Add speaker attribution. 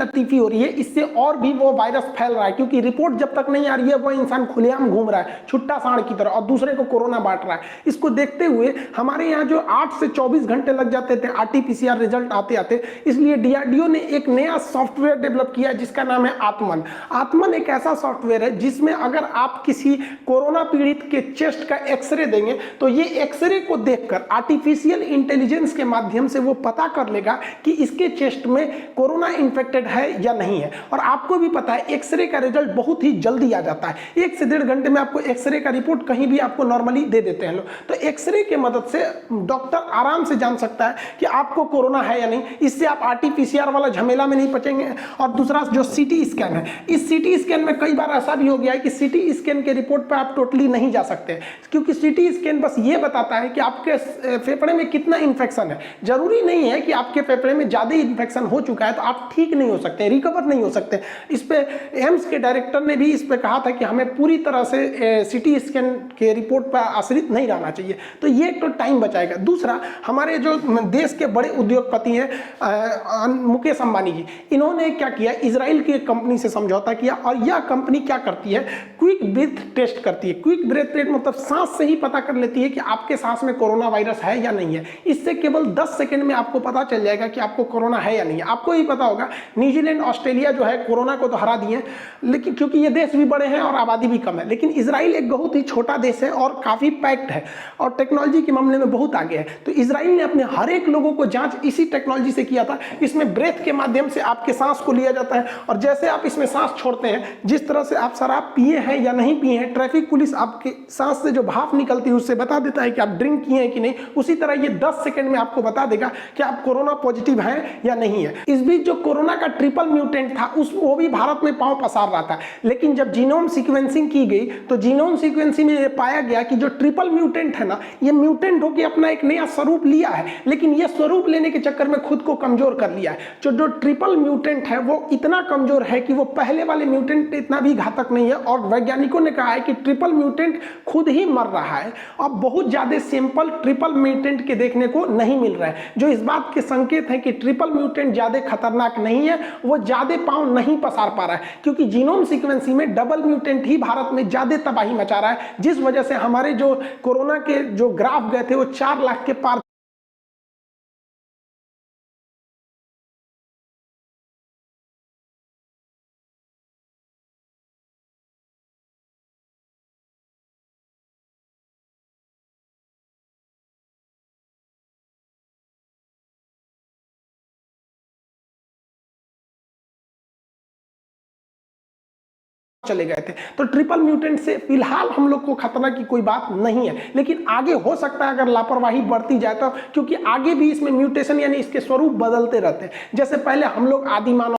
Speaker 1: लतीफ़ी हो रही है, इससे और भी वो वायरस फैल रहा है, क्योंकि रिपोर्ट जब तक नहीं आ रही है वो इंसान खुलेआम घूम रहा है छुट्टा सांड की तरह और दूसरे को कोरोना बांट रहा है। इसको देखते हुए हमारे यहाँ जो 8 से 24 घंटे लग जाते थे RT-PCR रिजल्ट आते आते, इसलिए DRDO ने एक नया सॉफ्टवेयर डेवलप किया जिसका नाम है आत्मन। आत्मन एक ऐसा सॉफ्टवेयर है जिसमें अगर आप किसी कोरोना पीड़ित के चेस्ट का एक्सरे देंगे तो ये एक्सरे को देखकर आर्टिफिशियल इंटेलिजेंस के माध्यम से वो पता कर लेगा कि इसके चेस्ट में कोरोना इन्फेक्टेड है या नहीं है। और आपको भी पता है एक्सरे का रिजल्ट बहुत ही जल्दी आ जाता है, 1 से 1.5 घंटे में आपको एक्सरे का रिपोर्ट कहीं भी आपको नॉर्मली दे देते हैं लोग। तो एक्सरे के मदद से डॉक्टर आराम से जान सकता है कि आपको कोरोना है या नहीं, इससे आप RT-PCR वाला झमेला में नहीं बचेंगे। और दूसरा जो CT स्कैन है, इस CT स्कैन में कई बार ऐसा भी हो गया है कि CT स्कैन के रिपोर्ट पर आप टोटली नहीं जा सकते, क्योंकि CT स्कैन बस ये बताता है कि आपके फेफड़े में कितना इन्फेक्शन है। जरूरी नहीं है कि आपके फेफड़े में ज़्यादा इन्फेक्शन हो चुका है तो आप ठीक नहीं हो सकते, रिकवर नहीं हो सकते। इस पे एम्स के डायरेक्टर ने भी इस पे कहा था कि हमें पूरी तरह से CT स्कैन के रिपोर्ट पर आश्रित नहीं रहना चाहिए, तो ये तो टाइम बचाएगा। दूसरा, हमारे जो देश के बड़े उद्योगपति हैं मुकेश अंबानी जी, इन्होंने क्या किया, इजराइल की एक कंपनी से समझौता किया और यह कंपनी क्या करती है, क्विक ब्रीथ टेस्ट करती है। क्विक ब्रीथ टेस्ट मतलब सांस से ही पता कर लेती है कि आपके सांस में कोरोना वायरस है या नहीं है। इससे केवल 10 सेकंड में आपको पता चल जाएगा कि आपको कोरोना है या नहीं है। आपको ही पता होगा न्यूजीलैंड ऑस्ट्रेलिया जो है कोरोना को तो हरा दिए, लेकिन क्योंकि ये देश भी बड़े हैं और आबादी भी कम है, लेकिन इजराइल एक बहुत ही छोटा देश है और काफ़ी पैक्ड है और टेक्नोलॉजी के मामले में बहुत आगे है। तो इजराइल ने अपने हर एक लोगों को जांच इसी टेक्नोलॉजी से किया था। इसमें ब्रेथ के माध्यम से आपके सांस को लिया जाता है और जैसे आप इसमें सांस छोड़ते हैं, जिस तरह से आप शराब पिए हैं या नहीं पिए हैं, ट्रैफिक पुलिस आपके सांस से जो भाप निकलती है उससे बता देता है कि आप ड्रिंक किए हैं कि नहीं, उसी तरह ये 10 सेकंड में आपको बता देगा कि आप कोरोना पॉजिटिव हैं या नहीं है। इस बीच जो कोरोना का ट्रिपल म्यूटेंट था वो भी भारत में पांव पसार रहा था, लेकिन जब जीनोम सीक्वेंसिंग की गई तो जीनोम सीक्वेंसिंग में ये पाया गया कि जो ट्रिपल म्यूटेंट है ना, ये म्यूटेंट होकर अपना एक नया स्वरूप लिया है, लेकिन ये स्वरूप लेने के चक्कर में खुद को कमजोर कर लिया है। जो ट्रिपल म्यूटेंट है वो इतना कमजोर है कि वो पहले वाले म्यूटेंट इतना भी घातक नहीं है और वैज्ञानिकों ने कहा है कि ट्रिपल म्यूटेंट खुद ही मर रहा है। अब बहुत ज्यादा सैंपल ट्रिपल म्यूटेंट के देखने को नहीं मिल रहा है, जो इस बात के संकेत है कि ट्रिपल म्यूटेंट ज्यादा खतरनाक नहीं है, वो ज्यादा पांव नहीं पसार पा रहा है, क्योंकि जीनोम सीक्वेंसिंग में डबल म्यूटेंट ही भारत में ज्यादा तबाही मचा रहा है, जिस वजह से हमारे जो कोरोना के जो ग्राफ गए थे वो 4 लाख के पार चले गए थे। तो ट्रिपल म्यूटेंट से फिलहाल हम लोग को खतरा की कोई बात नहीं है, लेकिन आगे हो सकता है अगर लापरवाही बढ़ती जाए तो, क्योंकि आगे भी इसमें म्यूटेशन यानी इसके स्वरूप बदलते रहते हैं। जैसे पहले हम लोग आदि मानव